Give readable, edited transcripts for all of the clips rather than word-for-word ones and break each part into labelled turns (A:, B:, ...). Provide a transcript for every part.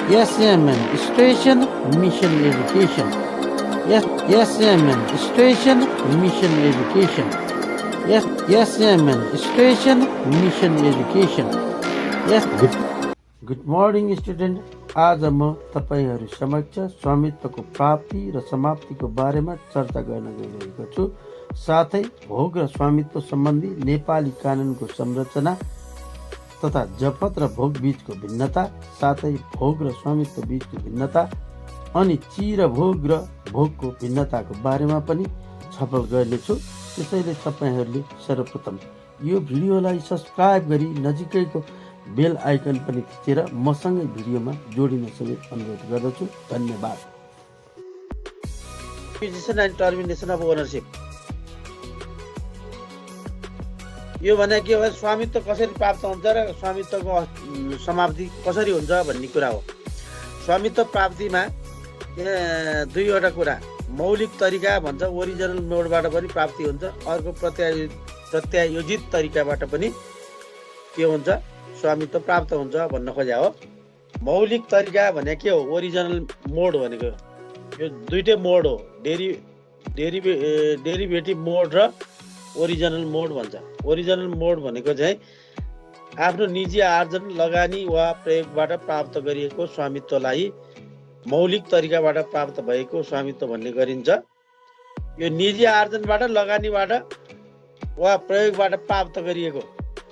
A: SMN Station Mission Education. SMN Station Mission Education. SMN Station Mission Education. Good morning student. आज म तपाईहरू समक्ष स्वामित्वको प्राप्ति र समाप्तिको बारेमा चर्चा गर्न गइरहेको छु। साथै भोग र स्वामित्व सम्बन्धी नेपाली कानुनको संरचना तथा जपत र भोग बीचको भिन्नता, साथै भोग र स्वामित्व बीचको भिन्नता अनि चिर भोग र भोगको भिन्नताको बारेमा पनि छलफल गर्नेछु। त्यसैले तपाईहरूले सर्वप्रथम यो भिडियोलाई सब्स्क्राइब गरी नजिकैको बेल आइकन पनि थिचेर मसँगै भिडियोमा जोडिन समेत अनुरोध गर्दछु। धन्यवाद। Acquisition and termination of ownership, यो भने के हो? स्वामित्व कसरी प्राप्त हुन्छ र स्वामित्वको समाप्ति कसरी हुन्छ भन्ने कुरा हो। स्वामित्व प्राप्तिमा दुईवटा कुरा, मौलिक तरिका भन्छ, ओरिजिनल मोडबाट पनि प्राप्ति हुन्छ। अर्को प्रत्यायोजित तरिकाबाट पनि के हुन्छ? स्वामित्व प्राप्त हुन्छ भन्न खोजा हो। मौलिक तरिका भने के हो? ओरिजिनल मोड भनेको यो दुईटै मोड हो, डेरिभेटिभ मोड र ओरिजिनल मोड भन्छ। ओरिजिनल मोड भनेको चाहिँ आफ्नो निजी आर्जन, लगानी वा प्रयोगबाट प्राप्त गरिएको स्वामित्वलाई मौलिक तरिकाबाट प्राप्त भएको स्वामित्व भन्ने गरिन्छ। यो निजी आर्जनबाट, लगानीबाट वा प्रयोगबाट प्राप्त गरिएको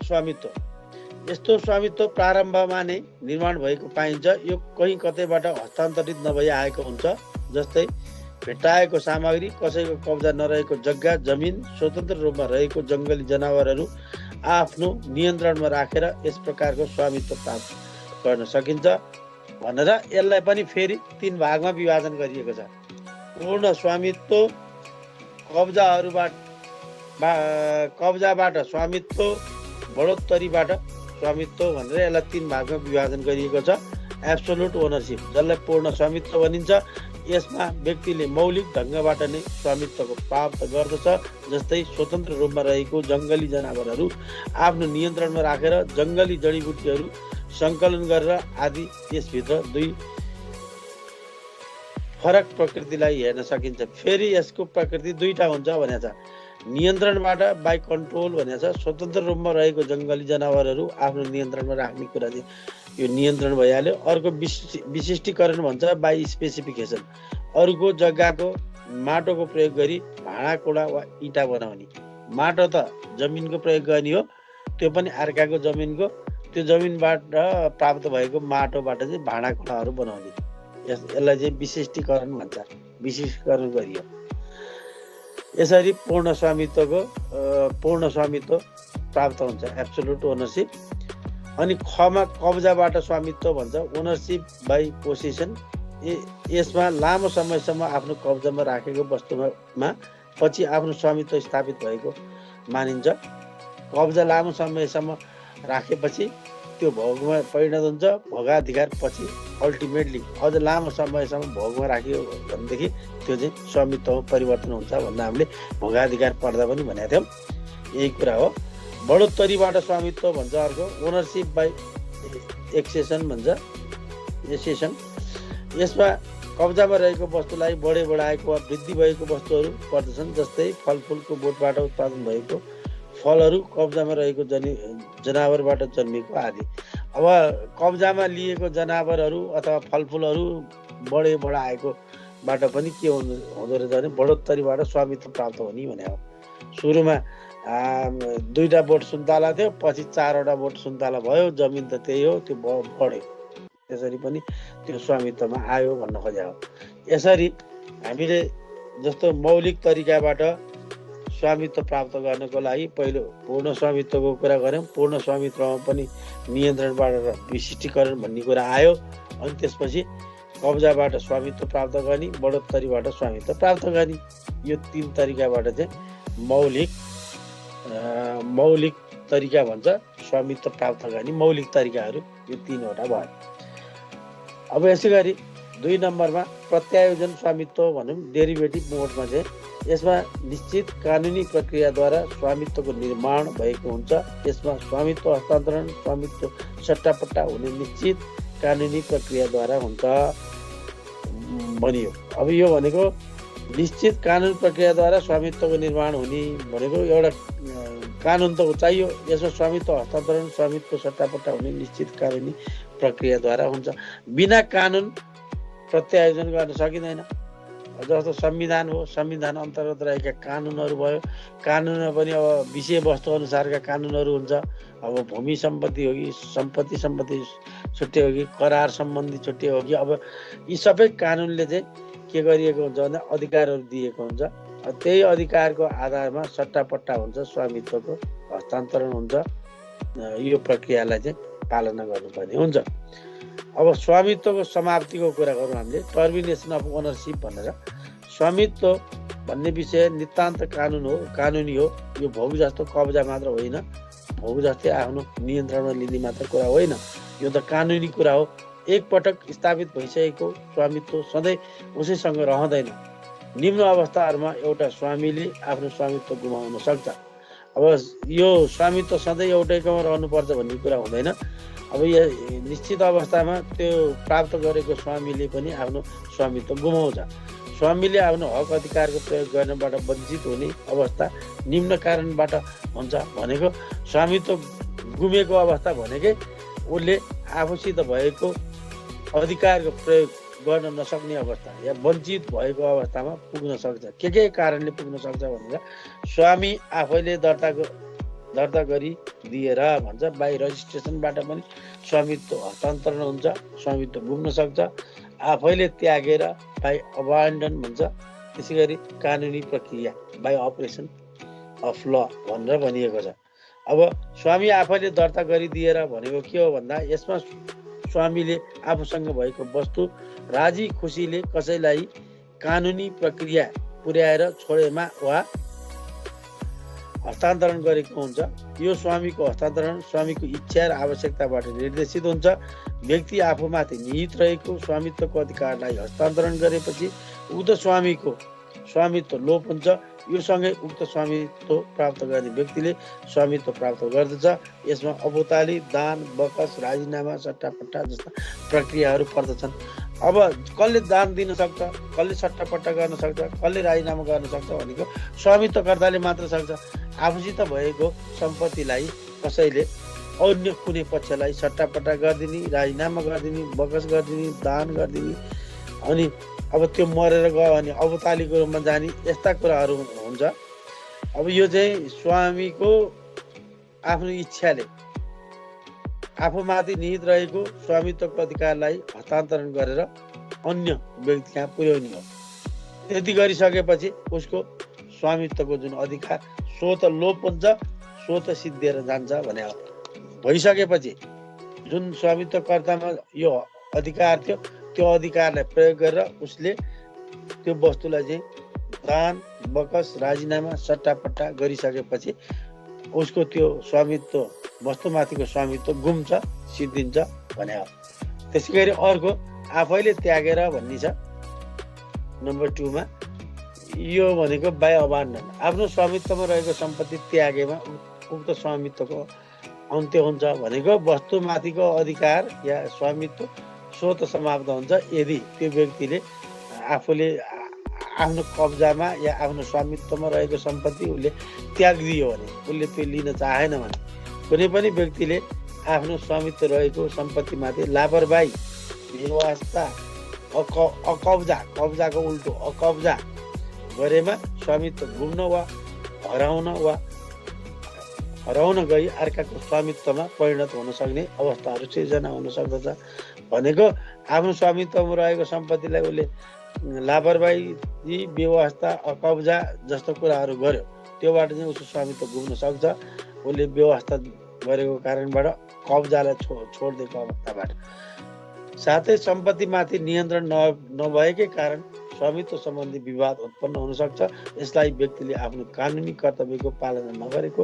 A: स्वामित्व, यस्तो स्वामित्व प्रारम्भमा नै निर्माण भएको पाइन्छ। यो कहीँ कतैबाट हस्तान्तरित नभई आएको हुन्छ। जस्तै भेट्टाएको सामग्री, कसैको कब्जा नरहेको जग्गा जमिन, स्वतन्त्र रूपमा रहेको जङ्गली जनावरहरू आफ्नो नियन्त्रणमा राखेर यस प्रकारको स्वामित्व प्राप्त गर्न सकिन्छ भनेर यसलाई पनि फेरि 3 भागमा विभाजन गरिएको छ। पूर्ण स्वामित्व, कब्जाबाट स्वामित्व, बढोत्तरीबाट स्वामित्व भनेर यसलाई 3 भागमा विभाजन गरिएको छ। एब्सोल्युट ओनरसिप, जसलाई पूर्ण स्वामित्व भनिन्छ, यसमा व्यक्तिले मौलिक ढङ्गबाट नै स्वामित्वको प्राप्त गर्दछ। जस्तै स्वतन्त्र रूपमा रहेको जङ्गली जनावरहरू आफ्नो नियन्त्रणमा राखेर जङ्गली जडीबुटीहरू सङ्कलन गरेर आदि। यसभित्र 2 फरक प्रकृतिलाई हेर्न सकिन्छ। फेरि यसको प्रकृति 2टा हुन्छ भनेको छ। नियन्त्रणबाट बाई कन्ट्रोल भनेको छ। स्वतन्त्र रूपमा रहेको जङ्गली जनावरहरू आफ्नो नियन्त्रणमा राख्ने कुरा चाहिँ यो नियन्त्रण भइहाल्यो। अर्को विशिष्टीकरण भन्छ, बाई स्पेसिफिकेसन, अरूको जग्गाको माटोको प्रयोग गरी भाँडाकुँडा वा इँटा बनाउने। माटो त जमिनको प्रयोग गर्ने हो, त्यो पनि अर्काको जमिनको, त्यो जमिनबाट प्राप्त भएको माटोबाट चाहिँ भाँडाकुँडाहरू बनाउने। यसलाई चाहिँ विशिष्टीकरण भन्छ, विशिष्टीकरण गरियो। यसरी पूर्ण स्वामित्व प्राप्त हुन्छ, एब्सोल्युट ओनरसिप। अनि खमा कब्जाबाट स्वामित्व भन्छ, ओनरसिप बाई पोसेसन। यसमा लामो समयसम्म आफ्नो कब्जामा राखेको वस्तुमा पछि आफ्नो स्वामित्व स्थापित भएको मानिन्छ। कब्जा लामो समयसम्म राखेपछि त्यो भोगमा परिणत हुन्छ। भोगाधिकार पछि अल्टिमेटली अझ लामो समयसम्म भोगमा राखियो भनेदेखि त्यो चाहिँ स्वामित्वमा परिवर्तन हुन्छ भन्दा हामीले भोगाधिकार पर्दा पनि भनेका थियौँ। यही कुरा हो। बढोत्तरीबाट स्वामित्व भन्छ अर्को, ओनरसिप बाई एक्सेसन भन्छ, एक्सेसन। यसमा कब्जामा रहेको वस्तुलाई बढाएको वा वृद्धि भएको वस्तुहरू पर्दछन्। जस्तै फलफुलको बोटबाट उत्पादन भएको फलहरू, कब्जामा रहेको जनावरबाट जन्मेको आदि। अब कब्जामा लिएको जनावरहरू अथवा फलफुलहरू बढाएकोबाट पनि के हुँदो रहेछ भने बढोत्तरीबाट स्वामित्व प्राप्त हुने भने हो। सुरुमा 2टा बोट सुन्तला थियो, पछि 4वटा बोट सुन्तला भयो, जमिन त त्यही हो, त्यो बढ्यो। त्यसरी पनि त्यो स्वामित्वमा आयो भन्न खोजा हो। यसरी हामीले जस्तो मौलिक तरिकाबाट स्वामित्व प्राप्त गर्नको लागि पहिलो पूर्ण स्वामित्वको कुरा गऱ्यौँ। पूर्ण स्वामित्वमा पनि नियन्त्रणबाट र विशिष्टीकरण भन्ने कुरा आयो। अनि त्यसपछि कब्जाबाट स्वामित्व प्राप्त गर्ने, बढोत्तरीबाट स्वामित्व प्राप्त गर्ने। यो 3 तरिकाबाट चाहिँ मौलिक तरिका भन्छ स्वामित्व प्राप्त गर्ने। मौलिक तरिकाहरू यो 3वटा भयो। अब यसै गरी 2 नम्बरमा प्रत्यायोजन स्वामित्व भनौँ, डेरिभेटिभ मोडमा चाहिँ यसमा निश्चित कानुनी प्रक्रियाद्वारा स्वामित्वको निर्माण भएको हुन्छ। यसमा स्वामित्व हस्तान्तरण, स्वामित्व सट्टापट्टा हुने निश्चित कानुनी प्रक्रियाद्वारा हुन्छ भनियो। अब यो भनेको निश्चित कानुन प्रक्रियाद्वारा स्वामित्वको निर्माण हुने भनेको एउटा कानुन त चाहियो। यसमा स्वामित्व हस्तान्तरण, स्वामित्व सट्टापट्टा हुने निश्चित कानुनी प्रक्रियाद्वारा हुन्छ। बिना कानुन प्रत्यायोजन गर्न सकिँदैन। जस्तो संविधान हो, संविधान अन्तर्गत रहेका कानुनहरू भयो। कानुनमा पनि अब विषयवस्तु अनुसारका कानुनहरू हुन्छ। अब भूमि सम्पत्ति हो कि सम्पत्ति छुट्टै हो कि करार सम्बन्धी छुट्टै हो कि, अब यी सबै कानुनले चाहिँ के गरिएको हुन्छ भने अधिकारहरू दिएको हुन्छ। त्यही अधिकारको आधारमा सट्टापट्टा हुन्छ, स्वामित्वको हस्तान्तरण हुन्छ। यो प्रक्रियालाई चाहिँ पालना गर्नुपर्ने हुन्छ। अब स्वामित्वको समाप्तिको कुरा गरौँ हामीले, टर्मिनेसन अफ ओनरसिप भनेर। स्वामित्व भन्ने विषय नितान्त कानुनी हो। यो भोग जस्तो कब्जा मात्र होइन, भोग जस्तै आफ्नो नियन्त्रणमा लिने मात्र कुरा होइन, यो त कानुनी कुरा हो। एकपटक स्थापित भइसकेको स्वामित्व सधैँ उसैसँग रहँदैन। निम्न अवस्थाहरूमा एउटा स्वामीले आफ्नो स्वामित्व गुमाउन सक्छ। अब यो स्वामित्व सधैँ एउटैकोमा रहनुपर्छ भन्ने कुरा हुँदैन। अब यो निश्चित अवस्थामा त्यो प्राप्त गरेको स्वामीले पनि आफ्नो स्वामित्व गुमाउँछ। स्वामीले आफ्नो हक अधिकारको प्रयोग गर्नबाट वञ्चित हुने अवस्था निम्न कारणबाट हुन्छ। भनेको स्वामित्व गुमेको अवस्था भनेकै उसले आफूसित भएको अधिकारको प्रयोग गर्न नसक्ने अवस्था या वञ्चित भएको अवस्थामा पुग्न सक्छ। के कारणले पुग्न सक्छ भनेर स्वामी आफैले दर्ता गरी दिएर भन्छ। बाई रजिस्ट्रेसनबाट पनि स्वामित्व हस्तान्तरण हुन्छ, स्वामित्व गुम्न सक्छ। आफैले त्यागेर बाई अबान्डन भन्छ। त्यसै गरी कानुनी प्रक्रिया बाई अपरेसन अफ ल भनेर भनिएको छ। अब स्वामी आफैले दर्ता गरिदिएर भनेको के हो भन्दा, यसमा स्वामीले आफूसँग भएको वस्तु राजी खुसीले कसैलाई कानुनी प्रक्रिया पुर्याएर छोडेमा वा हस्तान्तरण गरेको हुन्छ। यो स्वामीको हस्तान्तरण स्वामीको इच्छा र आवश्यकताबाट निर्देशित हुन्छ। व्यक्ति आफूमाथि निहित रहेको स्वामित्वको अधिकारलाई हस्तान्तरण गरेपछि उक्त स्वामीको स्वामित्व लोप हुन्छ। यो सँगै उक्त स्वामित्व प्राप्त गर्ने व्यक्तिले स्वामित्व प्राप्त गर्दछ। यसमा अबोताली, दान, बकस, राजीनामा, सट्टापट्टा जस्ता प्रक्रियाहरू पर्दछन्। अब कसले दान दिन सक्छ, कसले सट्टापट्टा गर्न सक्छ, कसले राजीनामा गर्न सक्छ भनेको स्वामित्वकर्ताले मात्र सक्छ। आफूसित भएको सम्पत्तिलाई कसैले अन्य कुनै पक्षलाई सट्टापट्टा गरिदिने, राजीनामा गरिदिने, बकस गरिदिने, दान गरिदिने, अनि अब त्यो मरेर गयो भने अबोतालीको रूपमा जाने, यस्ता कुराहरू हुन्छ। अब यो चाहिँ स्वामीको आफ्नो इच्छाले आफूमाथि निहित रहेको स्वामित्वको अधिकारलाई हस्तान्तरण गरेर अन्य व्यक्ति कहाँ पुर्याउने हो। यति गरिसकेपछि उसको स्वामित्वको जुन अधिकार स्वत लोप हुन्छ, स्वत सिद्धिएर जान्छ भने भइसकेपछि जुन स्वामित्वकर्तामा यो अधिकार थियो, त्यो अधिकारलाई प्रयोग गरेर उसले त्यो वस्तुलाई चाहिँ दान, बकस, राजीनामा, सट्टापट्टा गरिसकेपछि उसको त्यो स्वामित्व, वस्तुमाथिको स्वामित्व गुम्छ, सिद्धिन्छ भने हो। त्यसै गरी अर्को आफैले त्यागेर भन्ने छ नम्बर 2 मा। यो भनेको बाई अबान्डन, आफ्नो स्वामित्वमा रहेको सम्पत्ति त्यागेमा उक्त स्वामित्वको अन्त्य हुन्छ। भनेको वस्तुमाथिको अधिकार या स्वामित्व स्वत समाप्त हुन्छ यदि त्यो व्यक्तिले आफूले आफ्नो कब्जामा या आफ्नो स्वामित्वमा रहेको सम्पत्ति उसले त्यागिदियो भने, उसले त्यो लिन चाहेन भने। कुनै पनि व्यक्तिले आफ्नो स्वामित्व रहेको सम्पत्तिमाथि लापरवाही, बेवास्ता, कब्जाको उल्टो अकब्जा गरेमा स्वामित्व गुम्न वा हराउन गई अर्काको स्वामित्वमा परिणत हुन सक्ने अवस्थाहरू सिर्जना हुन सक्दछ। भनेको आफ्नो स्वामित्वमा रहेको सम्पत्तिलाई उसले लापरवाही, बेवास्ता, अकब्जा जस्तो कुराहरू गर्यो, त्योबाट चाहिँ उसको स्वामित्व गुम्न सक्छ। उसले बेवास्ता गरेको कारणबाट, कब्जालाई छोडिदिएको अवस्थाबाट। साथै सम्पत्तिमाथि नियन्त्रण नभएकै कारण स्वामित्व सम्बन्धी विवाद उत्पन्न हुन सक्छ। यसलाई व्यक्तिले आफ्नो कानुनी कर्तव्यको पालना नगरेको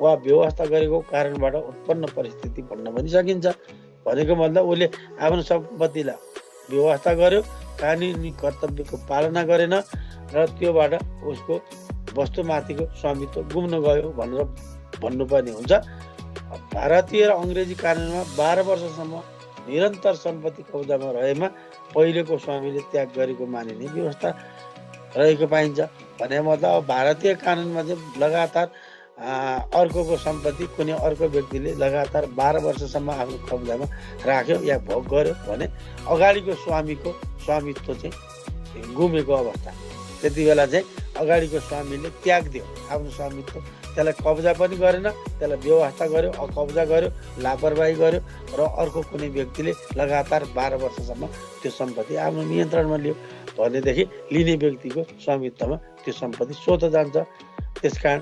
A: वा व्यवस्था गरेको कारणबाट उत्पन्न परिस्थिति भन्न पनि सकिन्छ। भनेको मतलब उसले आफ्नो सम्पत्तिलाई व्यवस्था गर्यो, कानुनी कर्तव्यको पालना गरेन र त्योबाट उसको वस्तुमाथिको स्वामित्व गुम्न गयो भनेर भन्नुपर्ने हुन्छ। भारतीय र अङ्ग्रेजी कानुनमा 12 वर्षसम्म निरन्तर सम्पत्ति कब्जामा रहेमा पहिलेको स्वामीले त्याग गरेको मानिने व्यवस्था रहेको पाइन्छ। भने मतलब अब भारतीय कानुनमा चाहिँ लगातार अर्कोको सम्पत्ति कुनै अर्को व्यक्तिले लगातार 12 वर्षसम्म आफ्नो कब्जामा राख्यो या भोग गर्यो भने अगाडिको स्वामीको स्वामित्व चाहिँ गुमेको अवस्था। त्यति बेला चाहिँ अगाडिको स्वामीले त्याग दियो आफ्नो स्वामित्व, त्यसलाई कब्जा पनि गरेन, त्यसलाई व्यवस्था गर्यो, अकब्जा गर्यो, लापरवाही गर्यो र अर्को कुनै व्यक्तिले लगातार 12 वर्षसम्म त्यो सम्पत्ति आफ्नो नियन्त्रणमा लियो भनेदेखि लिने व्यक्तिको स्वामित्वमा त्यो सम्पत्ति स्वत जान्छ। त्यसकारण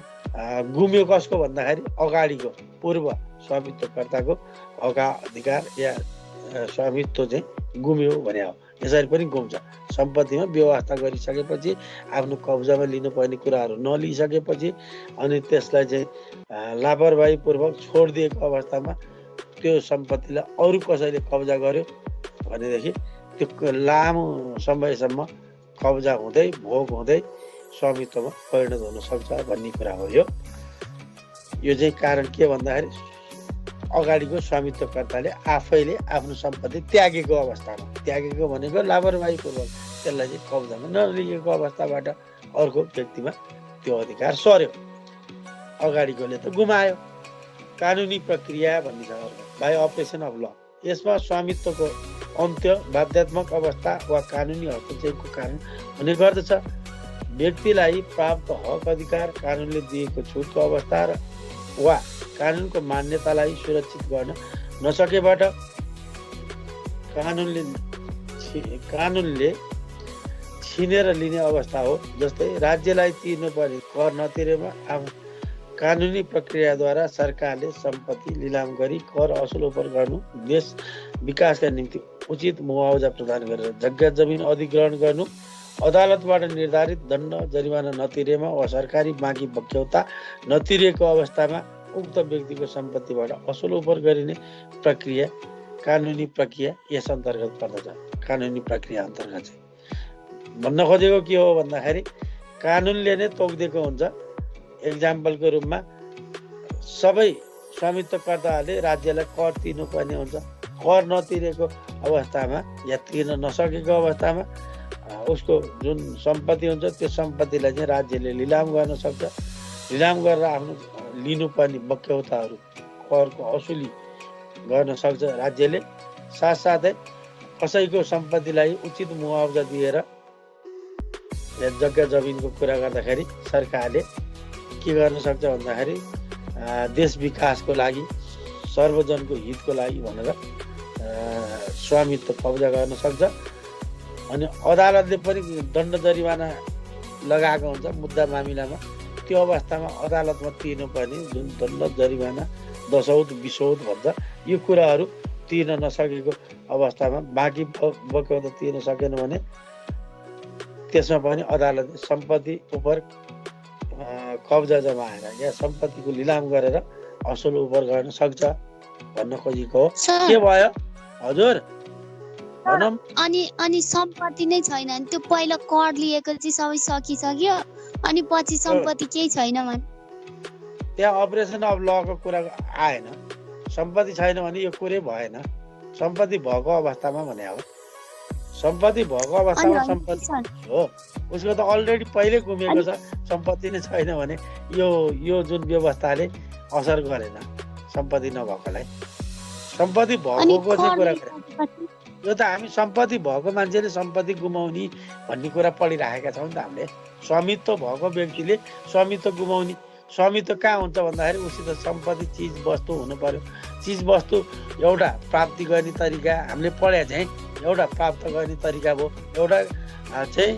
A: गुम्यो कसको भन्दाखेरि अगाडिको पूर्व स्वामित्वकर्ताको अधिकार या स्वामित्व चाहिँ गुम्यो भने हो। यसरी पनि गुम्छ। सम्पत्तिमा व्यवस्था गरिसकेपछि आफ्नो कब्जामा लिनुपर्ने कुराहरू नलिइसकेपछि अनि त्यसलाई चाहिँ लापरवाहीपूर्वक छोडिदिएको अवस्थामा त्यो सम्पत्तिलाई अरू कसैले कब्जा गर्यो भनेदेखि त्यो लामो समयसम्म कब्जा हुँदै भोग हुँदै स्वामित्वमा परिणत हुन सक्छ भन्ने कुरा हो। यो चाहिँ कारण के भन्दाखेरि अगाडिको स्वामित्वकर्ताले आफैले आफ्नो सम्पत्ति त्यागेको अवस्थामा, त्यागेको भनेको लापरवाहीपूर्वक त्यसलाई चाहिँ कब्जामा नलिएको अवस्थाबाट अर्को व्यक्तिमा त्यो अधिकार सर्यो। अगाडिकोले त गुमायो। कानुनी प्रक्रिया भन्ने छ बाइ अपरेसन अफ ल। यसमा स्वामित्वको अन्त्य बाध्यात्मक अवस्था वा कानुनी हस्तक्षेपको कारण हुने गर्दछ। व्यक्तिलाई प्राप्त हक अधिकार कानुनले दिएको छुटको अवस्था वा कानुनको मान्यतालाई सुरक्षित गर्न नसकेबाट कानुनले छिनेर लिने अवस्था हो। जस्तै राज्यलाई तिर्नुपर्ने कर नतिरेमा कानुनी प्रक्रियाद्वारा सरकारले सम्पत्ति लिलाम गरी कर असुलोपर गर्नु, देश विकासका निम्ति उचित मुआवजा प्रदान गरेर जग्गा जमिन अधिग्रहण गर्नु, अदालतबाट निर्धारित दण्ड जरिवाना नतिरेमा वा सरकारी बाँकी बक्यौता नतिरेको अवस्थामा उक्त व्यक्तिको सम्पत्तिबाट असुलोपर गरिने प्रक्रिया कानुनी प्रक्रिया यस अन्तर्गत पर्दछ। कानुनी प्रक्रिया अन्तर्गत चाहिँ भन्न खोजेको के हो भन्दाखेरि कानुनले नै तोकिदिएको हुन्छ। एक्जाम्पलको रूपमा सबै स्वामित्वकर्ताहरूले राज्यलाई कर तिर्नुपर्ने हुन्छ। कर नतिरेको अवस्थामा या तिर्न नसकेको अवस्थामा उसको जुन सम्पत्ति हुन्छ त्यो सम्पत्तिलाई चाहिँ राज्यले लिलाम गर्न सक्छ। लिलाम गरेर आफ्नो लिनुपर्ने बक्यौताहरू करको असुली गर्न सक्छ राज्यले। साथसाथै कसैको सम्पत्तिलाई उचित मुआवजा दिएर या जग्गा जमिनको कुरा गर्दाखेरि सरकारले के गर्न सक्छ भन्दाखेरि देश विकासको लागि सर्वजनको हितको लागि भनेर स्वामित्व कब्जा गर्न सक्छ। अनि अदालतले पनि दण्ड जरिवाना लगाएको हुन्छ मुद्दा मामिलामा। त्यो अवस्थामा अदालतमा तिर्नुपर्ने जुन दण्ड जरिवाना 10औं 20औं भन्छ यो कुराहरू तिर्न नसकेको अवस्थामा बाँकी बक्यौता तिर्न सकेन भने त्यसमा पनि अदालतले सम्पत्ति उप कब्जा जमाएर या सम्पत्तिको लिलाम गरेर असुल उपर गर्न सक्छ भन्न खोजेको हो। के भयो हजुर?
B: अनि सम्पत्ति नै छैन भने त्यो पहिला कर लिएको चाहिँ सबै सकिसक्यो अनि पछि सम्पत्ति केही छैन भने
A: त्यहाँ अपरेसन अफ लको कुरा आएन। सम्पत्ति छैन भने यो कुरै भएन। सम्पत्ति भएको अवस्थामा भने हो। सम्पत्ति भएको अवस्थामा सम्पत्ति हो उसको त अलरेडी पहिले गुमेको छ। सम्पत्ति नै छैन भने यो जुन व्यवस्थाले असर गरेन सम्पत्ति नभएकोलाई। सम्पत्ति भएकोको चाहिँ कुरा गरेन। यो त हामी सम्पत्ति भएको मान्छेले सम्पत्ति गुमाउने भन्ने कुरा पढिराखेका छौँ नि त हामीले। स्वामित्व भएको व्यक्तिले स्वामित्व गुमाउने। स्वामित्व कहाँ हुन्छ भन्दाखेरि उसित सम्पत्ति चिज वस्तु हुनु पर्यो। चिज वस्तु एउटा प्राप्ति गर्ने तरिका हामीले पढे चाहिँ एउटा प्राप्त गर्ने तरिका भयो, एउटा चाहिँ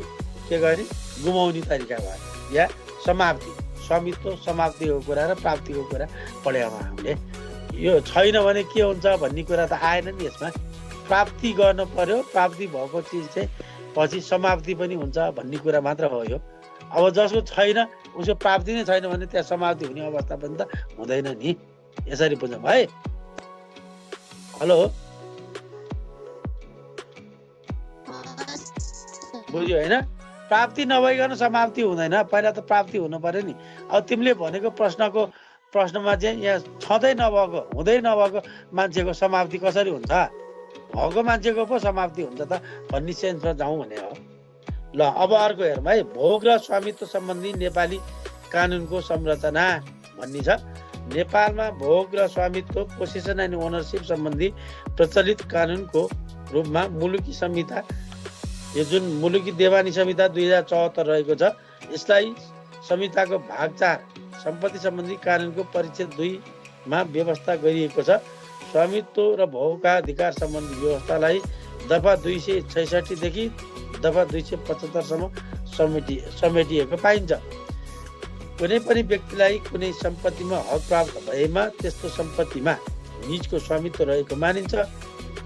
A: के गर्ने गुमाउने तरिका भयो या समाप्ति। स्वामित्व समाप्तिको कुरा र प्राप्तिको कुरा पढ्यौँ हामीले। यो छैन भने के हुन्छ भन्ने कुरा त आएन नि यसमा। प्राप्ति गर्न पर्यो, प्राप्ति भएको चिज चाहिँ पछि समाप्ति पनि हुन्छ भन्ने कुरा मात्र हो यो। अब जसको छैन उसको प्राप्ति नै छैन भने त्यहाँ समाप्ति हुने अवस्था पनि त हुँदैन नि। यसरी बुझौँ है। हेलो बुझ्यो होइन? प्राप्ति नभइकन समाप्ति हुँदैन। पहिला त प्राप्ति हुनु पर्यो नि। अब तिमीले भनेको प्रश्नमा चाहिँ यहाँ छँदै नभएको हुँदै नभएको मान्छेको समाप्ति कसरी हुन्छ? भएको मान्छेको पो समाप्ति हुन्छ त भन्ने सेन्समा जाउँ भने हो। ल अब अर्को हेरौँ है, भोग र स्वामित्व सम्बन्धी नेपाली कानुनको संरचना भन्ने छ। नेपालमा भोग र स्वामित्व पोसेसन एन्ड ओनरसिप सम्बन्धी प्रचलित कानुनको रूपमा मुलुकी संहिता, यो जुन मुलुकी देवानी संहिता 2074 रहेको छ, यसलाई संहिताको भाग 4 सम्पत्ति सम्बन्धी कानुनको परिच्छेद 2 मा व्यवस्था गरिएको छ। स्वामित्व र भोगका अधिकार सम्बन्धी व्यवस्थालाई दफा 266 देखि दफा 275 सम्म समेटिएको पाइन्छ। कुनै पनि व्यक्तिलाई कुनै सम्पत्तिमा हक प्राप्त भएमा त्यस्तो सम्पत्तिमा निजको स्वामित्व रहेको मानिन्छ।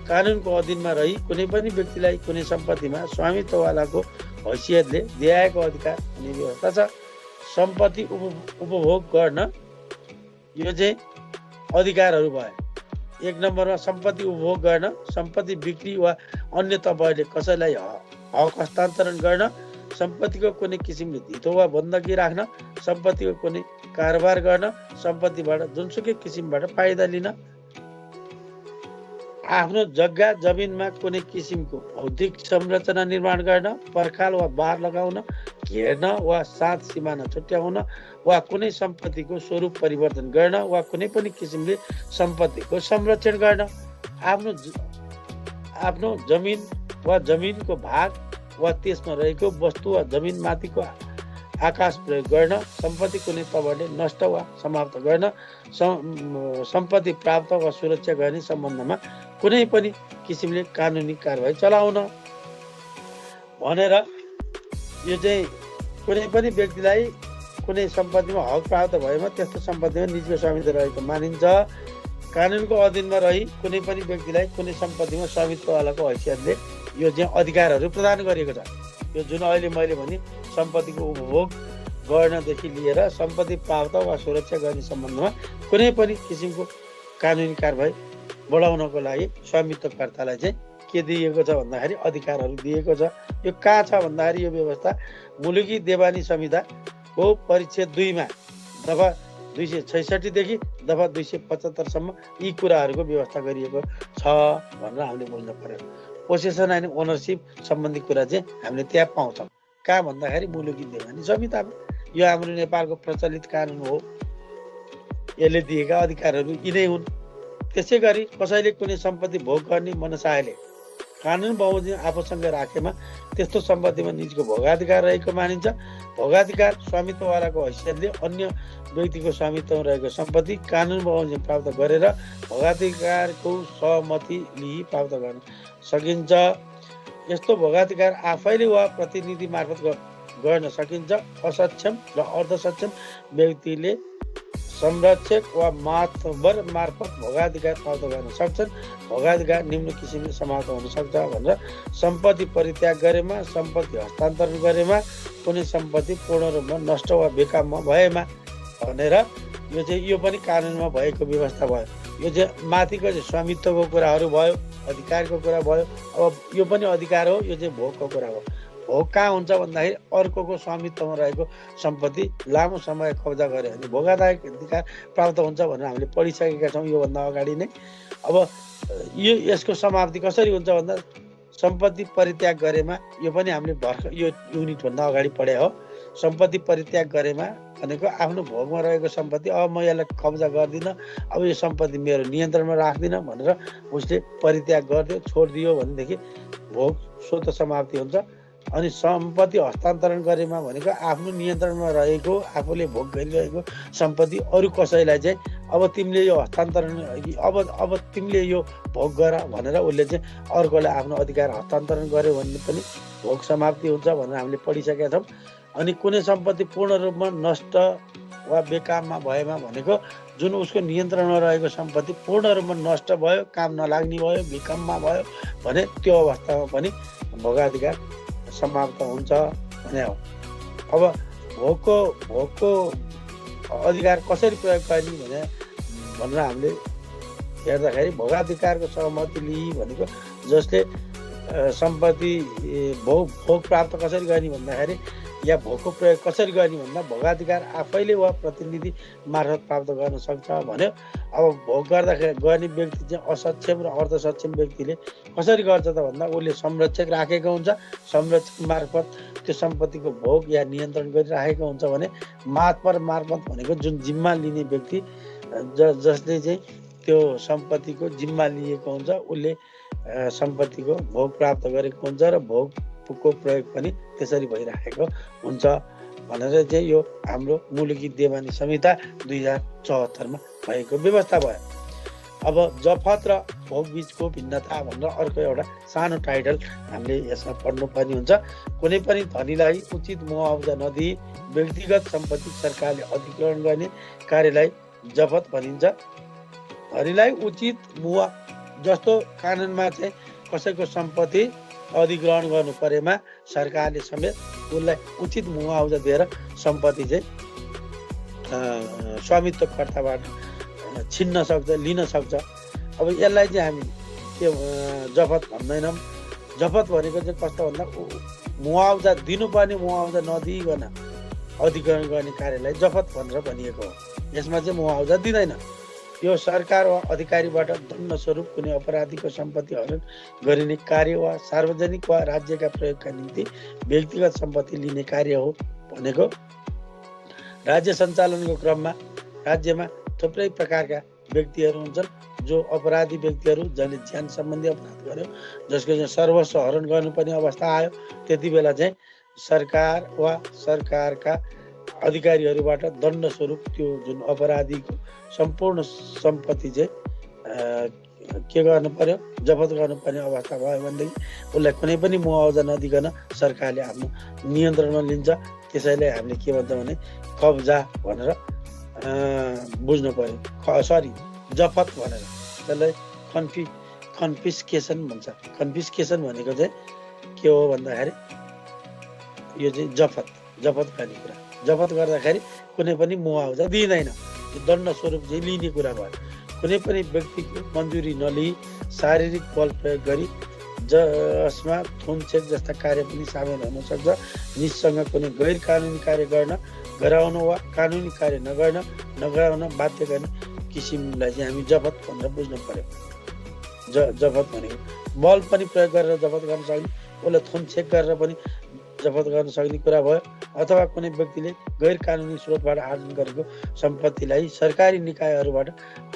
A: कानुनको अधीनमा रही कुनै पनि व्यक्तिलाई कुनै सम्पत्तिमा स्वामित्ववालाको हैसियतले दिएको अधिकार हुने व्यवस्था छ। सम्पत्ति उपभोग गर्न यो चाहिँ अधिकारहरू भयो। 1 नम्बरमा सम्पत्ति उपभोग गर्न, सम्पत्ति बिक्री वा अन्य तपाईँले कसैलाई हक हस्तान्तरण गर्न, सम्पत्तिको कुनै किसिमले धितो वा बन्दकी राख्न, सम्पत्तिको कुनै कारोबार गर्न, सम्पत्तिबाट जुनसुकै किसिमबाट फाइदा लिन, आफ्नो जग्गा जमिनमा कुनै किसिमको भौतिक संरचना निर्माण गर्न, पर्खाल वा बार लगाउन, घेर्न वा साथ सिमाना छुट्याउन वा कुनै सम्पत्तिको स्वरूप परिवर्तन गर्न वा कुनै पनि किसिमले सम्पत्तिको संरक्षण गर्न, आफ्नो जमिन वा जमिनको भाग वा त्यसमा रहेको वस्तु वा जमिन माथिको आकाश प्रयोग गर्न, सम्पत्ति कुनै तवरले नष्ट वा समाप्त गर्न, सम्पत्ति प्राप्त वा सुरक्षा गर्ने सम्बन्धमा कुनै पनि किसिमले कानुनी कारबाही चलाउन भनेर यो चाहिँ कुनै पनि व्यक्तिलाई कुनै सम्पत्तिमा हक प्राप्त भएमा त्यस्तो सम्पत्तिमा निजको स्वामित्व रहेको मानिन्छ। कानुनको अधीनमा रही कुनै पनि व्यक्तिलाई कुनै सम्पत्तिमा स्वामित्ववालाको हैसियतले यो चाहिँ अधिकारहरू प्रदान गरिएको छ। यो जुन अहिले मैले भने सम्पत्तिको उपभोग गर्नदेखि लिएर सम्पत्ति प्राप्त वा सुरक्षा गर्ने सम्बन्धमा कुनै पनि किसिमको कानुनी कारबाही बढाउनको लागि स्वामित्वकर्तालाई चाहिँ के दिएको छ भन्दाखेरि अधिकारहरू दिएको छ। यो कहाँ छ भन्दाखेरि यो व्यवस्था मुलुकी देवानी संहिताको परिच्छेद 2 मा दफा 266 देखि दफा 275 सम्म यी कुराहरूको व्यवस्था गरिएको छ भनेर हामीले बुझ्नु पर्यो। पोसेसन एन्ड ओनरसिप सम्बन्धी कुरा चाहिँ हामीले त्यहाँ पाउँछौँ। कहाँ भन्दाखेरि मुलुकी देवानी संहितामा। यो हाम्रो नेपालको प्रचलित कानुन हो, यसले दिएका अधिकारहरू यिनै हुन्। त्यसै गरी कसैले कुनै सम्पत्ति भोग गर्ने मनसायले कानुन बमोजिम आफूसँग राखेमा त्यस्तो सम्पत्तिमा निजको भोगाधिकार रहेको मानिन्छ। भोगाधिकार स्वामित्ववालाको हैसियतले अन्य व्यक्तिको स्वामित्वमा रहेको सम्पत्ति कानुन बमोजिम प्राप्त गरेर भोगाधिकारको सहमति लिई प्राप्त गर्न सकिन्छ। यस्तो भोगाधिकार आफैले वा प्रतिनिधि मार्फत गर्न सकिन्छ। असक्षम र अर्धसक्षम व्यक्तिले संरक्षक वा मातबर मार्फत भोगाधिकार प्राप्त गर्न सक्छन्। भोगाधिकार निम्न किसिमले समाप्त हुन सक्छ भनेर सम्पत्ति परित्याग गरेमा, सम्पत्ति हस्तान्तरण गरेमा, कुनै सम्पत्ति पूर्ण रूपमा नष्ट वा बेकाममा भएमा भनेर यो चाहिँ यो पनि कानुनमा भएको व्यवस्था भयो। यो चाहिँ माथिको चाहिँ स्वामित्वको कुराहरू भयो, अधिकारको कुरा भयो। अब यो पनि अधिकार हो, यो चाहिँ भोगको कुरा हो। भोग कहाँ हुन्छ भन्दाखेरि अर्कोको स्वामित्वमा रहेको सम्पत्ति लामो समय कब्जा गऱ्यो भने भोगाधिकार प्राप्त हुन्छ भनेर हामीले पढिसकेका छौँ योभन्दा अगाडि नै। अब यो यसको समाप्ति कसरी हुन्छ भन्दा सम्पत्ति परित्याग गरेमा, यो पनि हामीले भर्खर यो युनिटभन्दा अगाडि पढे हो। सम्पत्ति परित्याग गरेमा भनेको आफ्नो भोगमा रहेको सम्पत्ति अब म यसलाई कब्जा गर्दिनँ, अब यो सम्पत्ति मेरो नियन्त्रणमा राख्दिनँ भनेर उसले परित्याग गरिदियो, छोडिदियो भनेदेखि भोग स्वतः समाप्ति हुन्छ। अनि सम्पत्ति हस्तान्तरण गरेमा भनेको आफ्नो नियन्त्रणमा रहेको, आफूले भोग गरिरहेको सम्पत्ति अरू कसैलाई चाहिँ अब तिमीले यो हस्तान्तरण अब तिमीले यो भोग गर भनेर उसले चाहिँ अर्कोलाई आफ्नो अधिकार हस्तान्तरण गर्यो भने पनि भोग समाप्ति हुन्छ भनेर हामीले पढिसकेका छौँ। अनि कुनै सम्पत्ति पूर्ण रूपमा नष्ट वा बेकाममा भएमा भनेको जुन उसको नियन्त्रणमा रहेको सम्पत्ति पूर्ण रूपमा नष्ट भयो, काम नलाग्ने भयो, बेकाममा भयो भने त्यो अवस्थामा पनि भोगाधिकार समाप्त हुन्छ भने हो। अब भोगको अधिकार कसरी प्रयोग गर्ने भनेर हामीले हेर्दाखेरि भोगाधिकारको सहमति लिई भनेको जसले सम्पत्ति भोग प्राप्त कसरी गर्ने भन्दाखेरि या भोगको प्रयोग कसरी गर्ने भन्दा भोगाधिकार आफैले वा प्रतिनिधि मार्फत प्राप्त गर्न सक्छ भन्यो। अब भोग गर्दाखेरि गर्ने व्यक्ति चाहिँ असक्षम र अर्धसक्षम व्यक्तिले कसरी गर्छ त भन्दा उसले संरक्षक राखेको हुन्छ, संरक्षक मार्फत त्यो सम्पत्तिको भोग या नियन्त्रण गरिराखेको हुन्छ भने मातपर मार्फत भनेको जुन जिम्मा लिने व्यक्ति जसले चाहिँ त्यो सम्पत्तिको जिम्मा लिएको हुन्छ उसले सम्पत्तिको भोग प्राप्त गरेको हुन्छ र भोगको प्रयोग पनि त्यसरी भइराखेको हुन्छ भनेर चाहिँ यो हाम्रो मुलुकी देवानी संहिता 2074 भएको व्यवस्था भयो। अब जफत र भोग बीचको भिन्नता भनेर अर्को एउटा सानो टाइटल हामीले यसमा पढ्नुपर्ने हुन्छ। कुनै पनि धनीलाई उचित मुआवजा नदिई व्यक्तिगत सम्पत्ति सरकारले अधिग्रहण गर्ने कार्यलाई जफत भनिन्छ। धनीलाई उचित जस्तो कानुनमा चाहिँ कसैको सम्पत्ति अधिग्रहण गर्नु परेमा सरकारले समेत उसलाई उचित मुआवजा दिएर सम्पत्ति चाहिँ स्वामित्वकर्ताबाट छिन्न सक्छ, लिन सक्छ। अब यसलाई चाहिँ हामी के जफत भन्दैनौँ। जफत भनेको चाहिँ कस्तो भन्दा मुआवजा दिनुपर्ने मुआवजा नदिइकन अधिग्रहण गर्ने कार्यलाई जफत भनेर भनिएको हो। यसमा चाहिँ मुआवजा दिँदैन। यो सरकार वा अधिकारीबाट दण्ड स्वरूप कुनै अपराधीको सम्पत्ति हरण गरिने कार्य वा सार्वजनिक वा राज्यका प्रयोगका निम्ति व्यक्तिगत सम्पत्ति लिने कार्य हो भनेको। राज्य सञ्चालनको क्रममा राज्यमा थुप्रै प्रकारका व्यक्तिहरू हुन्छन् जो अपराधी व्यक्तिहरू जसले ज्यान सम्बन्धी अपराध गर्यो, जसको चाहिँ सर्वस्व हरण गर्नुपर्ने अवस्था आयो, त्यति बेला चाहिँ सरकार वा सरकारका अधिकारीहरूबाट दण्ड स्वरूप त्यो जुन अपराधीको सम्पूर्ण सम्पत्ति चाहिँ के गर्नु पर्यो, जफत गर्नुपर्ने अवस्था भयो भनेदेखि उसलाई कुनै पनि मुआवजा नदिकन सरकारले आफ्नो नियन्त्रणमा लिन्छ। त्यसैले हामीले के भन्छ भने कब्जा भनेर बुझ्नु पर्यो। सरी, जफत भनेर त्यसलाई कन्फिस्केसन भन्छ। कन्फिस्केसन भनेको चाहिँ के हो भन्दाखेरि यो चाहिँ जफत गर्ने कुरा। जफत गर्दाखेरि कुनै पनि मुआवजा दिँदैन, दण्ड स्वरूप चाहिँ लिने कुरा भयो। कुनै पनि व्यक्तिको मन्जुरी नलिई शारीरिक बल प्रयोग गरी जसमा थुनछेक जस्ता कार्य पनि सामेल हुन सक्छ। निजसँग कुनै गैर कानुनी कार्य गराउन वा कानुनी कार्य नगराउन बाध्य गर्ने किसिमलाई चाहिँ हामी जफत भनेर बुझ्नु पर्यो। जफत भनेको बल पनि प्रयोग गरेर जफत गर्न सक्ने, उसलाई थुनछेक गरेर पनि जफत गर्न सक्ने कुरा भयो। अथवा कुनै व्यक्तिले गैर कानुनी स्रोतबाट आर्जन गरेको सम्पत्तिलाई सरकारी निकायहरूबाट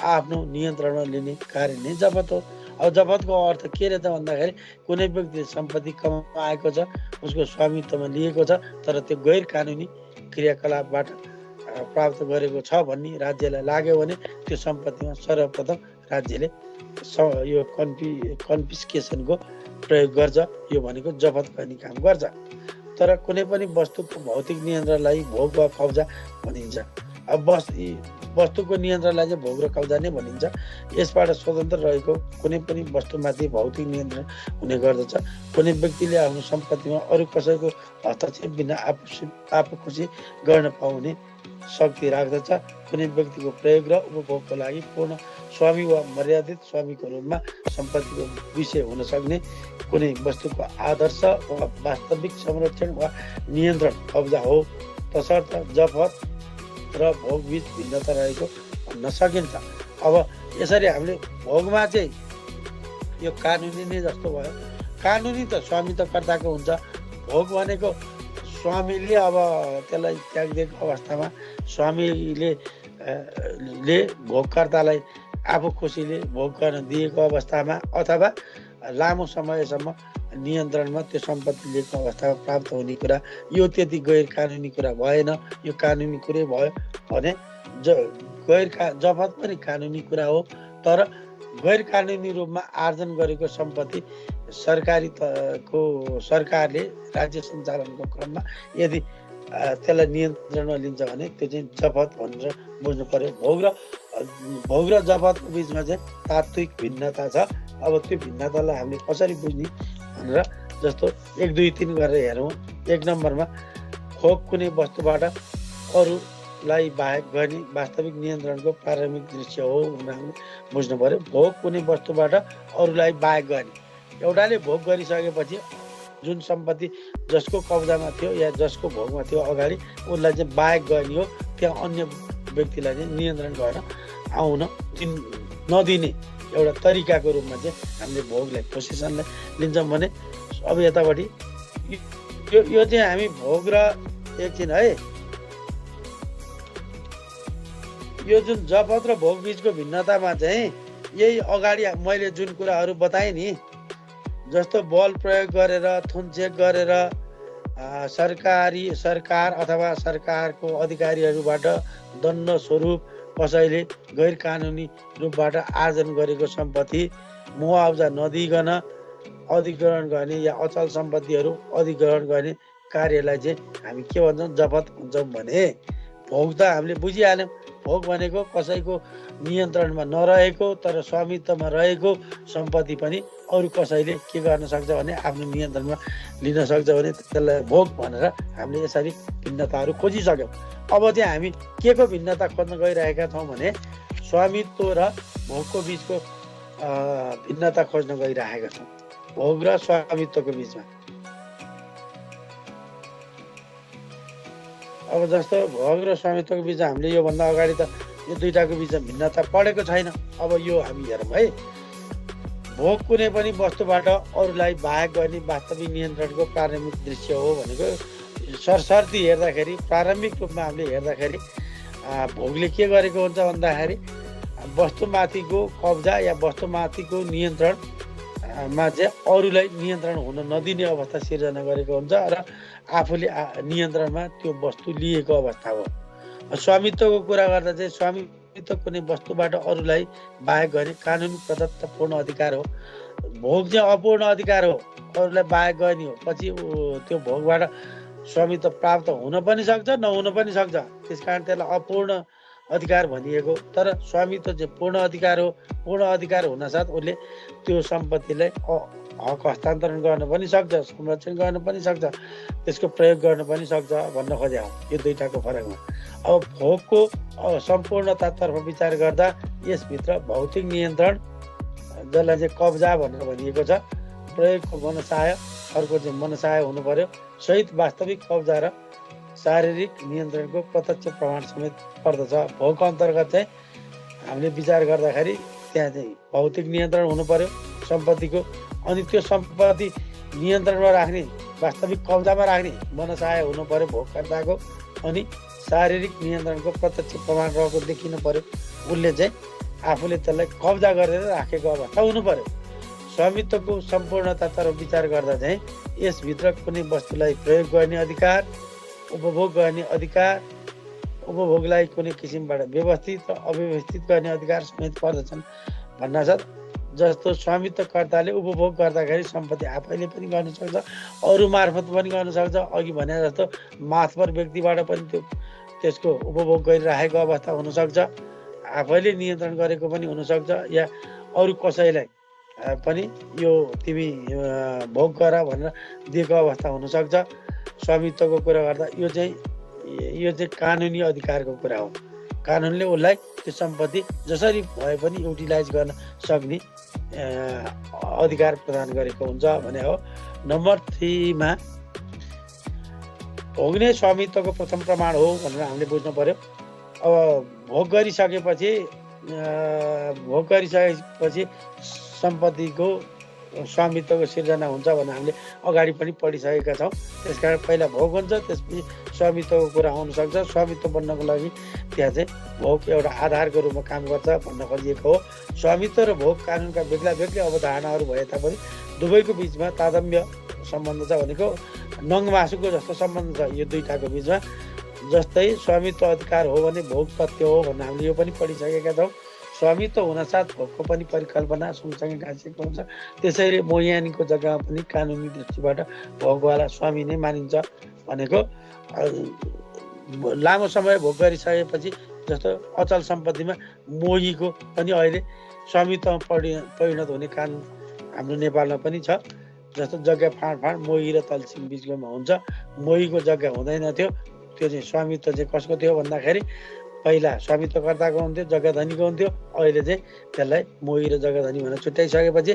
A: आफ्नो नियन्त्रणमा लिने कार्य नै जफत हो। अब जफतको अर्थ के रहेछ भन्दाखेरि कुनै व्यक्तिले सम्पत्ति कमाएको छ, उसको स्वामित्वमा लिएको छ, तर त्यो गैर कानुनी क्रियाकलापबाट प्राप्त गरेको छ भन्ने राज्यलाई लाग्यो भने त्यो सम्पत्तिमा सर्वप्रथम राज्यले यो कन्फिस्केसनको प्रयोग गर्छ। यो भनेको जफत गर्ने काम गर्छ। तर कुनै पनि वस्तुको भौतिक नियन्त्रणलाई भोग वा कब्जा भनिन्छ। अब वस्तुको नियन्त्रणलाई चाहिँ भोग र कब्जा नै भनिन्छ। यसबाट स्वतन्त्र रहेको कुनै पनि वस्तुमाथि भौतिक नियन्त्रण हुने गर्दछ। कुनै व्यक्तिले आफ्नो सम्पत्तिमा अरू कसैको हस्तक्षेप बिना आफू खुसी गर्न पाउने शक्ति राख्दछ। कुनै व्यक्तिको प्रयोग र उपभोगको लागि पूर्ण स्वामी वा मर्यादित स्वामीको रूपमा सम्पत्तिको विषय हुन सक्ने कुनै वस्तुको आदर्श वा वास्तविक संरक्षण वा नियन्त्रण कब्जा हो। तसर्थ जफत र भोग बीच भिन्नता रहेको भन्न सकिन्छ। अब यसरी हामीले भोगमा चाहिँ यो कानुनी नै जस्तो भयो। कानुनी त स्वामित्वकर्ताको हुन्छ। भोग भनेको स्वामीले अब त्यसलाई त्यागिदिएको अवस्थामा स्वामीले भोगकर्तालाई आफू खुसीले भोग गर्न दिएको अवस्थामा अथवा लामो समयसम्म नियन्त्रणमा त्यो सम्पत्ति लिएको अवस्थामा प्राप्त हुने कुरा, यो त्यति गैर कानुनी कुरा भएन। यो कानुनी कुरै भयो भने जफत पनि कानुनी कुरा हो। तर गैर कानुनी रूपमा आर्जन गरेको सम्पत्ति सरकारले राज्य सञ्चालनको क्रममा यदि त्यसलाई नियन्त्रणमा लिन्छ भने त्यो चाहिँ जफत भनेर बुझ्नु पर्यो। भोग र जफतको बिचमा चाहिँ तात्विक भिन्नता छ। अब त्यो भिन्नतालाई हामीले कसरी बुझ्ने भनेर जस्तो 1, 2, 3 गरेर हेरौँ। 1 नम्बरमा खोप कुनै वस्तुबाट अरूलाई बाहेक गर्ने वास्तविक नियन्त्रणको प्रारम्भिक दृश्य हो भनेर हामीले बुझ्नु पर्यो। भोग कुनै वस्तुबाट अरूलाई बाहेक गर्ने एउटाले भोग गरिसकेपछि जुन सम्पत्ति जसको कब्जामा थियो या जसको भोगमा थियो अगाडि उसलाई चाहिँ बाहेक गर्ने हो। त्यहाँ अन्य व्यक्तिलाई चाहिँ नियन्त्रण गर्न आउन नदिने एउटा तरिकाको रूपमा चाहिँ हामीले भोगलाई पोसेसनलाई लिन्छौँ भने अब यतापट्टि यो चाहिँ हामी भोग र एकछिन है यो जुन जपत र भोग बीचको भिन्नतामा चाहिँ यही अगाडि मैले जुन कुराहरू बताएँ नि, जस्तो बल प्रयोग गरेर थुनचेक गरेर सरकार अथवा सरकारको अधिकारीहरूबाट दण्ड स्वरूप कसैले गैर कानुनी रूपबाट आर्जन गरेको सम्पत्ति मुआवजा नदिइकन अधिग्रहण गर्ने या अचल सम्पत्तिहरू अधिग्रहण गर्ने कार्यलाई चाहिँ हामी के भन्छौँ? जपत भन्छौँ भने भोग त हामीले बुझिहाल्यौँ। भोग भनेको कसैको नियन्त्रणमा नरहेको तर स्वामित्वमा रहेको सम्पत्ति पनि अरू कसैले के गर्न सक्छ भने आफ्नो नियन्त्रणमा लिन सक्छ भने त्यसलाई भोग भनेर हामीले यसरी भिन्नताहरू खोजिसक्यौँ। अब चाहिँ हामी के को भिन्नता खोज्न गइरहेका छौँ भने स्वामित्व र भोगको बिचको भिन्नता खोज्न गइरहेका छौँ, भोग र स्वामित्वको बिचमा। अब जस्तो भोग र स्वामित्वको बिच हामीले योभन्दा अगाडि त यो दुईटाको बिचमा भिन्नता पढेको छैन। अब यो हामी हेरौँ है। भोग कुनै पनि वस्तुबाट अरूलाई बाहेक गर्ने वास्तविक नियन्त्रणको प्रारम्भिक दृश्य हो भनेको सरसर्ती हेर्दाखेरि प्रारम्भिक रूपमा हामीले हेर्दाखेरि भोगले के गरेको हुन्छ भन्दाखेरि वस्तुमाथिको कब्जा या वस्तुमाथिको नियन्त्रणमा चाहिँ अरूलाई नियन्त्रण हुन नदिने अवस्था सिर्जना गरेको हुन्छ र आफूले नियन्त्रणमा त्यो वस्तु लिएको अवस्था हो। स्वामित्वको कुरा गर्दा चाहिँ स्वामित्व कुनै वस्तुबाट अरूलाई बाहेक गर्ने कानुनी प्रदत्त पूर्ण अधिकार हो। भोग चाहिँ अपूर्ण अधिकार हो, अरूलाई बाहेक गर्ने हो। पछि त्यो भोगबाट स्वामित्व प्राप्त हुन पनि सक्छ नहुन पनि सक्छ, त्यसकारण त्यसलाई अपूर्ण अधिकार भनिएको। तर स्वामित्व चाहिँ पूर्ण अधिकार हो। पूर्ण अधिकार हुनासाथ उसले त्यो सम्पत्तिलाई हक हस्तान्तरण गर्न पनि सक्छ, संरक्षण गर्न पनि सक्छ, त्यसको प्रयोग गर्न पनि सक्छ भन्न खोजे हो यो दुईटाको फरकमा। अब भोगको सम्पूर्णतातर्फ विचार गर्दा यसभित्र भौतिक नियन्त्रण जसलाई चाहिँ कब्जा भनेर भनिएको छ, प्रयोगको मनसाय, अर्को चाहिँ मनसाय हुनु पर्यो, सहित वास्तविक कब्जा र शारीरिक नियन्त्रणको प्रत्यक्ष प्रमाण समेत पर्दछ। भोगको अन्तर्गत चाहिँ हामीले विचार गर्दाखेरि त्यहाँ चाहिँ भौतिक नियन्त्रण हुनु पर्यो सम्पत्तिको, अनि त्यो सम्पत्ति नियन्त्रणमा राख्ने वास्तविक कब्जामा राख्ने मनसाय हुनु पर्यो भोगकर्ताको, अनि शारीरिक नियन्त्रणको प्रत्यक्ष प्रमाण रहेको देखिनु पर्यो। उसले चाहिँ आफूले त्यसलाई कब्जा गरेर राखेको अवस्था हुनु पर्यो। स्वामित्वको सम्पूर्णतातर्फ विचार गर्दा चाहिँ यसभित्र कुनै वस्तुलाई प्रयोग गर्ने अधिकार, उपभोग गर्ने अधिकार, उपभोगलाई कुनै किसिमबाट व्यवस्थित र अव्यवस्थित गर्ने अधिकार समेत पर्दछन् भन्नासाथ जस्तो स्वामित्वकर्ताले उपभोग गर्दाखेरि सम्पत्ति आफैले पनि गर्न सक्छ, अरू मार्फत पनि गर्न सक्छ। अघि भने जस्तो माथपर व्यक्तिबाट पनि त्यसको उपभोग गरिराखेको अवस्था हुनसक्छ, आफैले नियन्त्रण गरेको पनि हुनसक्छ, या अरू कसैलाई पनि यो तिमी भोग गर भनेर दिएको अवस्था हुनसक्छ। स्वामित्वको कुरा गर्दा यो चाहिँ कानुनी अधिकारको कुरा हो। कानुनले उसलाई त्यो सम्पत्ति जसरी भए पनि युटिलाइज गर्न सक्ने अधिकार प्रदान गरेको हुन्छ भने हो। नम्बर 3 मा भोग्ने स्वामित्वको प्रथम प्रमाण हो भनेर हामीले बुझ्नु पर्यो। अब भोग गरिसकेपछि सम्पत्तिको स्वामित्वको सिर्जना हुन्छ भनेर हामीले अगाडि पनि पढिसकेका छौँ। त्यसकारण पहिला भोग हुन्छ, त्यसपछि स्वामित्वको कुरा आउनसक्छ। स्वामित्व बन्नको लागि त्यहाँ चाहिँ भोग एउटा आधारको रूपमा काम गर्छ भन्न खोजिएको हो। स्वामित्व र भोग कानुनका बेग्ला बेग्लै अवधारणाहरू भए तापनि दुवैको बिचमा तादम्य सम्बन्ध छ भनेको नङ मासुको जस्तो सम्बन्ध छ यो दुईटाको बिचमा। जस्तै स्वामित्व अधिकार हो भने भोग तथ्य हो भनेर हामीले यो पनि पढिसकेका छौँ। स्वामित्व हुनसाथ भोगको पनि परिकल्पना सँगसँगै गाँसिएको हुन्छ। त्यसैले मोयानीको जग्गामा पनि कानुनी दृष्टिबाट भोगवाला स्वामी नै मानिन्छ भनेको लामो समय भोग गरिसकेपछि जस्तो अचल सम्पत्तिमा मोहीको पनि अहिले स्वामित्वमा परिणत हुने कानुन हाम्रो नेपालमा पनि छ। जस्तो जग्गा फाँड मोही र तल्सिङ बिचकोमा हुन्छ। मोहीको जग्गा हुँदैन थियो, त्यो चाहिँ स्वामित्व चाहिँ कसको थियो भन्दाखेरि पहिला स्वामित्वकर्ताको हुन्थ्यो, जग्गा धनीको हुन्थ्यो। अहिले चाहिँ त्यसलाई मोही र जग्गा धनी भनेर छुट्याइसकेपछि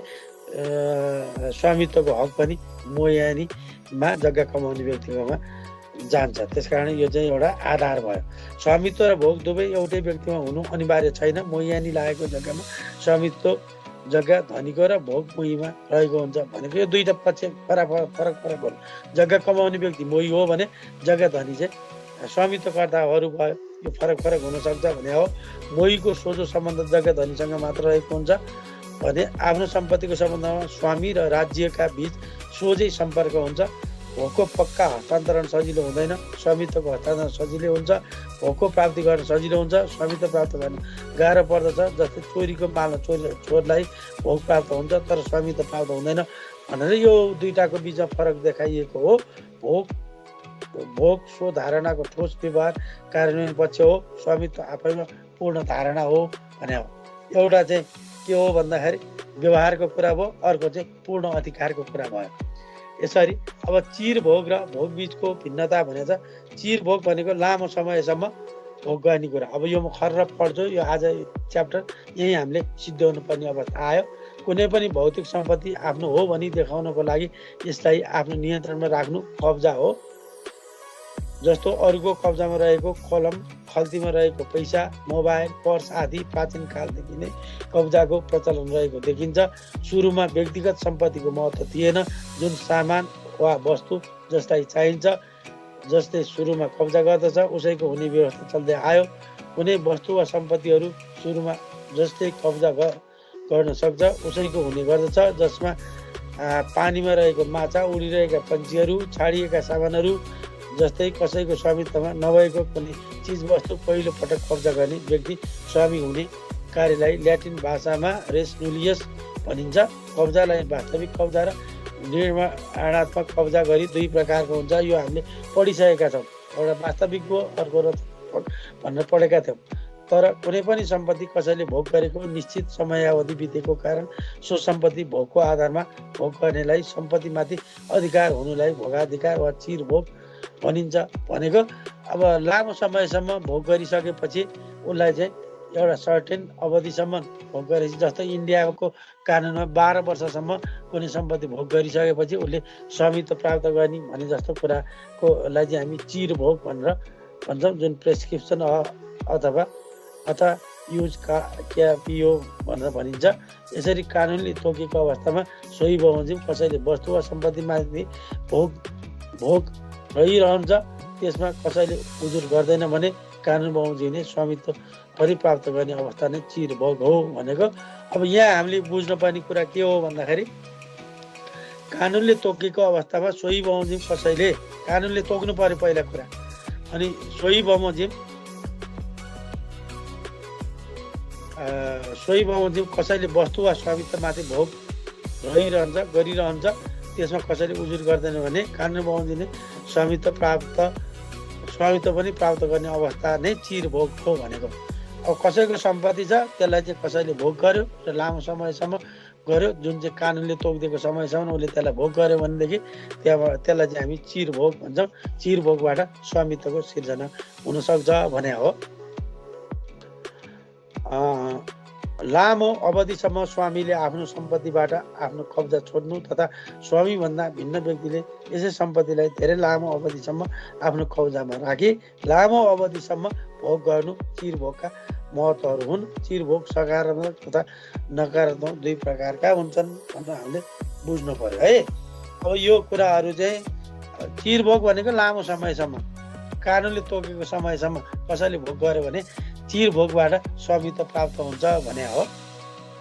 A: स्वामित्वको हक पनि मोयानीमा जग्गा कमाउने व्यक्तिकोमा जान्छ। त्यसकारण यो चाहिँ एउटा आधार भयो। स्वामित्व र भोग दुवै एउटै व्यक्तिमा हुनु अनिवार्य छैन। मोयानी लागेको जग्गामा स्वामित्व जग्गा धनीको र भोग मोहीमा रहेको हुन्छ भनेको यो दुईटा पक्ष फरक हो। जग्गा कमाउने व्यक्ति मोही हो भने जग्गा धनी चाहिँ स्वामित्वकर्ताहरू भयो। यो फरक हुन सक्छ भने हो। मोहीको सोझो सम्बन्ध जग्गा धनीसँग मात्र रहेको हुन्छ भने आफ्नो सम्पत्तिको सम्बन्धमा स्वामी र राज्यका बीच सोझै सम्पर्क हुन्छ। भोगको पक्का हस्तान्तरण सजिलो हुँदैन, स्वामित्वको हस्तान्तरण सजिलै हुन्छ। भोगको प्राप्ति गर्न सजिलो हुन्छ, स्वामित्व प्राप्त गर्न गाह्रो पर्दछ। जस्तै चोरीको मालमा चोरलाई भोग प्राप्त हुन्छ तर स्वामित्व प्राप्त हुँदैन भनेर यो दुईटाको बिचमा फरक देखाइएको हो। भोग सो धारणाको ठोस व्यवहार कार्यान्वयन पक्ष हो, स्वामित्व आफैमा पूर्ण धारणा हो भने हो। एउटा चाहिँ के हो भन्दाखेरि व्यवहारको कुरा भयो, अर्को चाहिँ पूर्ण अधिकारको कुरा भयो। यसरी अब चिर भोग र भोग बीचको भिन्नता भनेको चिर भोग भनेको लामो समयसम्म भोग गर्ने कुरा। अब यो म खर्र पढ्छु, यो आज च्याप्टर यही हामीले सिद्ध्याउनु पर्ने अवस्था आयो। कुनै पनि भौतिक सम्पत्ति आफ्नो हो भनी देखाउनको लागि यसलाई आफ्नो नियन्त्रणमा राख्नु कब्जा हो। जस्तो अरूको कब्जामा रहेको कलम, खल्तीमा रहेको पैसा, मोबाइल, पर्स आदि प्राचीन कालदेखि नै कब्जाको प्रचलन रहेको देखिन्छ। सुरुमा व्यक्तिगत सम्पत्तिको महत्त्व थिएन। जुन सामान वा वस्तु जसलाई चाहिन्छ, जसले सुरुमा कब्जा गर्दछ उसैको हुने व्यवस्था चल्दै आयो। कुनै वस्तु वा सम्पत्तिहरू सुरुमा जसले कब्जा गर्न सक्छ उसैको हुने गर्दछ। जसमा पानीमा रहेको माछा, उडिरहेका पन्छीहरू, छाडिएका सामानहरू जस्तै कसैको स्वामित्वमा नभएको कुनै चिज वस्तु पहिलो पटक कब्जा गर्ने व्यक्ति स्वामी हुने कार्यलाई ल्याटिन भाषामा रेस नुलियस भनिन्छ। कब्जालाई वास्तविक कब्जा र निर्माणात्मक कब्जा गरी दुई प्रकारको हुन्छ। यो हामीले पढिसकेका छौँ। एउटा वास्तविक हो, अर्को भनेर पढेका थियौँ। तर कुनै पनि सम्पत्ति कसैले भोग गरेको निश्चित समयावधि बितेको कारण सो सम्पत्ति भोगको आधारमा भोग गर्नेलाई सम्पत्तिमाथि अधिकार हुनुलाई भोगाधिकार वा चिर भोग भनिन्छ। भनेको अब लामो समयसम्म भोग गरिसकेपछि उसलाई चाहिँ एउटा सर्टेन अवधिसम्म भोग गरेपछि, जस्तै इन्डियाको कानुनमा 12 वर्षसम्म कुनै सम्पत्ति भोग गरिसकेपछि उसले स्वामित्व प्राप्त गर्ने भने जस्तो कुराकोलाई चाहिँ हामी चिर भोग भनेर भन्छौँ। जुन प्रेस्क्रिप्सन अथवा युज क्यापियो भनेर भनिन्छ। यसरी कानुनले तोकेको अवस्थामा सोही बमोजिम कसैले वस्तु वा सम्पत्तिमाथि भोग रहिरहन्छ, त्यसमा कसैले उजुर गर्दैन भने कानुन बमोजिमले स्वामित्व परिप्राप्त गर्ने अवस्था नै चिर भोग हो भनेको। अब यहाँ हामीले बुझ्नुपर्ने कुरा के हो भन्दाखेरि कानुनले तोकेको अवस्थामा सोही बमोजिम कसैले, कानुनले तोक्नु पर्यो पहिला कुरा, अनि सोही बमोजिम कसैले वस्तु वा स्वामित्वमाथि भोग गरिरहन्छ, त्यसमा कसैले उजुर गर्दैन भने कानुन बमोजिमले स्वामित्व पनि प्राप्त गर्ने अवस्था नै चिर भोग हो भनेको। अब कसैको सम्पत्ति छ, त्यसलाई चाहिँ कसैले भोग गर्यो र लामो समयसम्म गर्यो, जुन चाहिँ कानुनले तोकिदिएको समयसम्म उसले त्यसलाई भोग गर्यो भनेदेखि त्यसलाई चाहिँ हामी चिर भोग भन्छौँ। चिर भोगबाट स्वामित्वको सिर्जना हुनसक्छ भने हो। लामो अवधिसम्म स्वामीले आफ्नो सम्पत्तिबाट आफ्नो कब्जा छोड्नु तथा स्वामीभन्दा भिन्न व्यक्तिले यसै सम्पत्तिलाई धेरै लामो अवधिसम्म आफ्नो कब्जामा राखी लामो अवधिसम्म भोग गर्नु चिर भोगका महत्त्वहरू हुन्। चिर भोग सकारात्मक तथा नकारात्मक दुई प्रकारका हुन्छन् भनेर हामीले बुझ्नु पर्यो है। अब यो कुराहरू चाहिँ चिर भोग भनेको लामो समयसम्म कानुनले तोकेको समयसम्म कसैले भोग गर्यो भने चिर भोगबाट स्वामित्व प्राप्त हुन्छ भने हो।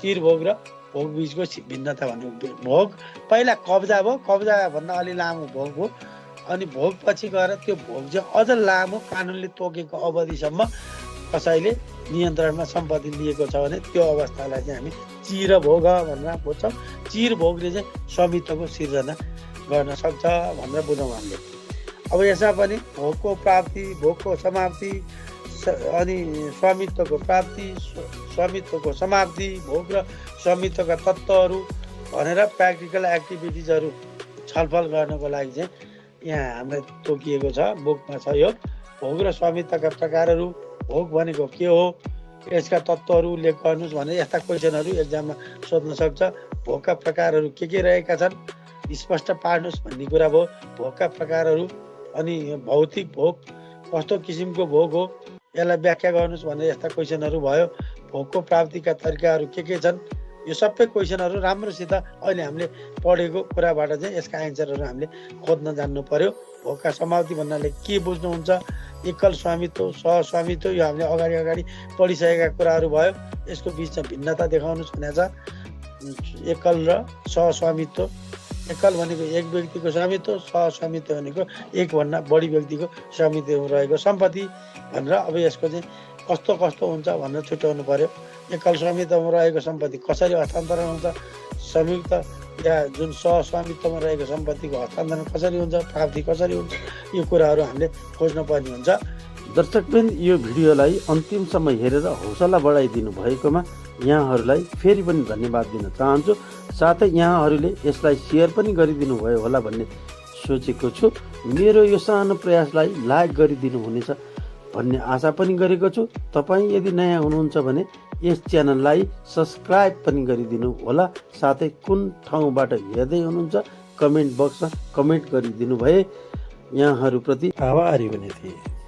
A: चिर भोग र भोग बीचको भिन्नता भन्नु, भोग पहिला कब्जा भयो, कब्जा भन्दा अलि लामो भोग हो, अनि भोग पछि गएर त्यो भोग चाहिँ अझ लामो कानुनले तोकेको अवधिसम्म कसैले नियन्त्रणमा सम्पत्ति लिएको छ भने त्यो अवस्थालाई चाहिँ हामी चिर भोग भनेर बुझ्छौँ। चिर भोगले चाहिँ स्वामित्वको सिर्जना गर्न सक्छ भनेर बुझौँ हामीले। अब यसमा पनि भोगको प्राप्ति, भोगको समाप्ति, अनि स्वामित्वको प्राप्ति, स्वामित्वको समाप्ति, भोग र स्वामित्वका तत्त्वहरू भनेर प्र्याक्टिकल एक्टिभिटिजहरू छलफल गर्नको लागि चाहिँ यहाँ हामीलाई तोकिएको छ, बुकमा छ। यो भोग र स्वामित्वका प्रकारहरू, भोग भनेको के हो, यसका तत्त्वहरू उल्लेख गर्नुहोस् भनेर यस्ता क्वेसनहरू एक्जाममा सोध्न सक्छ। भोगका प्रकारहरू के रहेका छन् स्पष्ट पार्नुहोस् भन्ने कुरा भयो। भोगका प्रकारहरू अनि भौतिक भोग कस्तो किसिमको भोग हो यसलाई व्याख्या गर्नुहोस् भनेर यस्ता क्वेसनहरू भयो। भोगको प्राप्तिका तरिकाहरू के छन् यो सबै क्वेसनहरू राम्रोसित अहिले हामीले पढेको कुराबाट चाहिँ यसका एन्सरहरू हामीले खोज्न जान्नु पर्यो। भोगका समाप्ति भन्नाले के बुझ्नुहुन्छ, एकल स्वामित्व सहस्वामित्व यो हामीले अगाडि पढिसकेका कुराहरू भयो। यसको बिचमा भिन्नता देखाउनुहोस् भनेको छ। एकल र सहस्वामित्व, एकल भनेको एक व्यक्तिको स्वामित्व, सहस्वामित्व भनेको एकभन्दा बढी व्यक्तिको स्वामित्व रहेको सम्पत्ति भनेर अब यसको चाहिँ कस्तो कस्तो हुन्छ भनेर छुट्याउनु पर्यो। एकल स्वामित्वमा रहेको सम्पत्ति कसरी हस्तान्तरण हुन्छ, संयुक्त या जुन सहस्वामित्वमा रहेको सम्पत्तिको हस्तान्तरण कसरी हुन्छ, प्राप्ति कसरी हुन्छ, यो कुराहरू हामीले खोज्न पर्ने हुन्छ। दर्शकवृन्द, यो भिडियोलाई अन्तिमसम्म हेरेर हौसला बढाइदिनु भएकोमा यहाँहरूलाई फेरि पनि धन्यवाद दिन चाहन्छु। साथै यहाँहरूले यसलाई सेयर पनि गरिदिनु भयो होला भन्ने सोचेको छु। मेरो यो सानो प्रयासलाई लाइक गरिदिनु हुनेछ भन्ने आशा पनि गरेको छु। तपाईँ यदि नयाँ हुनुहुन्छ भने यस च्यानललाई सब्सक्राइब पनि गरिदिनु होला। साथै कुन ठाउँबाट हेर्दै हुनुहुन्छ कमेन्ट बक्समा कमेन्ट गरिदिनु भए यहाँहरूप्रति आभारी हुने थिएँ।